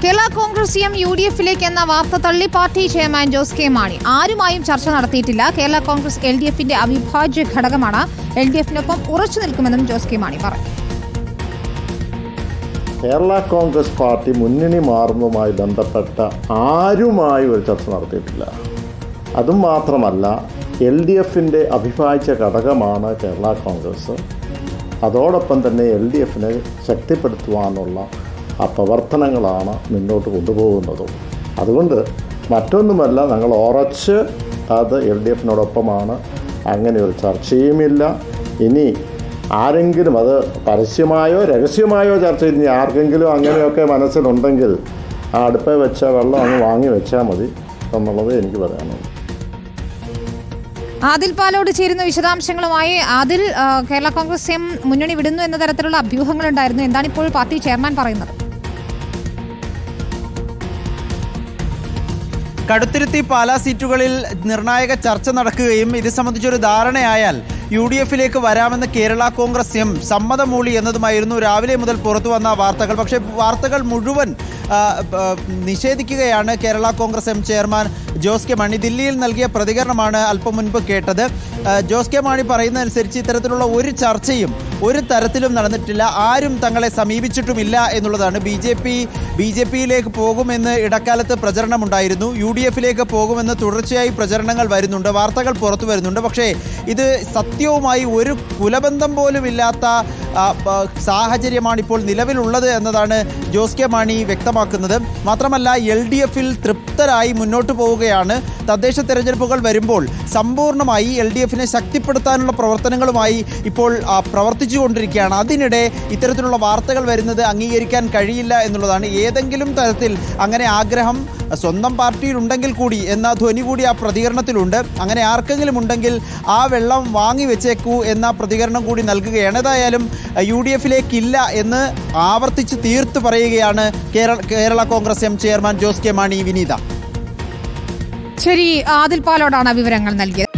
കേരള കോൺഗ്രസ് UDF-ലേക്ക് എന്ന വാർത്ത തള്ളി party chairman Jose K Mani. ആരുമായും ചർച്ച നടത്തിയിട്ടില്ല. കേരള കോൺഗ്രസ് LDF-ന്റെ അവിഭാജ്യ ഘടകമാണ്. LDF-നൊപ്പം ഉറച്ചു നിൽക്കുമെന്നും ജോസ് കെ മാണി പറഞ്ഞു. കേരള കോൺഗ്രസ് പാർട്ടി മുന്നണി മാറുന്നതുമായി ബന്ധപ്പെട്ട ആരുമായി ഒരു ചർച്ച നടത്തിയിട്ടില്ല. അതും മാത്രമല്ല, LDF-ന്റെ അവിഭാജ്യ ഘടകമാണ് കേരള കോൺഗ്രസ്. അതോടൊപ്പം തന്നെ LDF-നെ ശക്തിപ്പെടുത്തുവാനുള്ള പ്രവർത്തനങ്ങളാണ് മുന്നോട്ട് കൊണ്ടുപോകുന്നതും. അതുകൊണ്ട് മറ്റൊന്നുമല്ല, ഞങ്ങൾ ഉറച്ച് അത് LDF-നോടൊപ്പമാണ്. അങ്ങനെ ഒരു ചർച്ചയുമില്ല. ഇനി ആരെങ്കിലും അത് പരസ്യമായോ രഹസ്യമായോ ചർച്ച ഇനി ആർക്കെങ്കിലും അങ്ങനെയൊക്കെ മനസ്സിലുണ്ടെങ്കിൽ ആ അടുപ്പേ വെച്ച വെള്ളം അങ്ങ് വാങ്ങി വെച്ചാൽ മതി എന്നുള്ളത് എനിക്ക് പറയാനുള്ളത്. ആദിൽ പാലോട് ചേരുന്ന വിശദാംശങ്ങളുമായി. ആദിൽ, കേരള കോൺഗ്രസ് മുന്നണി വിടുന്നു എന്ന തരത്തിലുള്ള അഭ്യൂഹങ്ങളുണ്ടായിരുന്നു. എന്താണ് ഇപ്പോൾ പാർട്ടി ചെയർമാൻ പറയുന്നത്? കടുത്തുരുത്തി പാലാ സീറ്റുകളിൽ നിർണായക ചർച്ച നടക്കുകയും ഇത് സംബന്ധിച്ചൊരു ധാരണയായാൽ UDF-ലേക്ക് വരാമെന്ന് കേരള കോൺഗ്രസ് സമ്മതം മൂളി എന്നതുമായിരുന്നു രാവിലെ മുതൽ പുറത്തു വന്ന വാർത്തകൾ. പക്ഷേ വാർത്തകൾ മുഴുവൻ നിഷേധിക്കുകയാണ് കേരള കോൺഗ്രസ് ചെയർമാൻ ജോസ് കെ മാണി. ദില്ലിയിൽ നൽകിയ പ്രതികരണമാണ് അല്പം മുൻപ് കേട്ടത്. ജോസ് കെ മാണി പറയുന്നതനുസരിച്ച് ഇത്തരത്തിലുള്ള ഒരു ചർച്ചയും ഒരു തരത്തിലും നടന്നിട്ടില്ല. ആരും തങ്ങളെ സമീപിച്ചിട്ടുമില്ല എന്നുള്ളതാണ്. ബി ജെ പിയിലേക്ക് പോകുമെന്ന് ഇടക്കാലത്ത് പ്രചരണമുണ്ടായിരുന്നു. UDF-ലേക്ക് പോകുമെന്ന് തുടർച്ചയായി പ്രചരണങ്ങൾ വരുന്നുണ്ട്, വാർത്തകൾ പുറത്തു വരുന്നുണ്ട്. പക്ഷേ ഇത് സത്യവുമായി ഒരു കുലബന്ധം പോലും ഇല്ലാത്ത സാഹചര്യമാണ് ഇപ്പോൾ നിലവിലുള്ളത് എന്നതാണ് ജോസ് കെ മാണി വ്യക്തമാക്കുന്നത്. മാത്രമല്ല, LDF-ൽ തൃപ്തരായി മുന്നോട്ട് പോവുകയാണ്. തദ്ദേശ തെരഞ്ഞെടുപ്പുകൾ വരുമ്പോൾ സമ്പൂർണ്ണമായി LDF-നെ ശക്തിപ്പെടുത്താനുള്ള പ്രവർത്തനങ്ങളുമായി ഇപ്പോൾ പ്രവർത്തിച്ചു കൊണ്ടിരിക്കുകയാണ്. അതിനിടെ ഇത്തരത്തിലുള്ള വാർത്തകൾ വരുന്നത് അംഗീകരിക്കാൻ കഴിയില്ല എന്നുള്ളതാണ്. ഏതെങ്കിലും തരത്തിൽ അങ്ങനെ ആഗ്രഹം സ്വന്തം പാർട്ടിയിലുണ്ടെങ്കിൽ കൂടി എന്ന ധ്വനി കൂടി ആ പ്രതികരണത്തിലുണ്ട്. അങ്ങനെ ആർക്കെങ്കിലും ഉണ്ടെങ്കിൽ ആ വെള്ളം വാങ്ങി വെച്ചേക്കൂ എന്ന പ്രതികരണം കൂടി നൽകുകയാണ്. ഏതായാലും UDF-ലേക്കില്ല എന്ന് ആവർത്തിച്ച് തീർത്ത് പറയുകയാണ് കേരള കോൺഗ്രസ് ചെയർമാൻ ജോസ് കെ മാണി. വിനീത, ശരി, ആദിൽ പാലോടാണ് വിവരങ്ങൾ നൽകിയത്.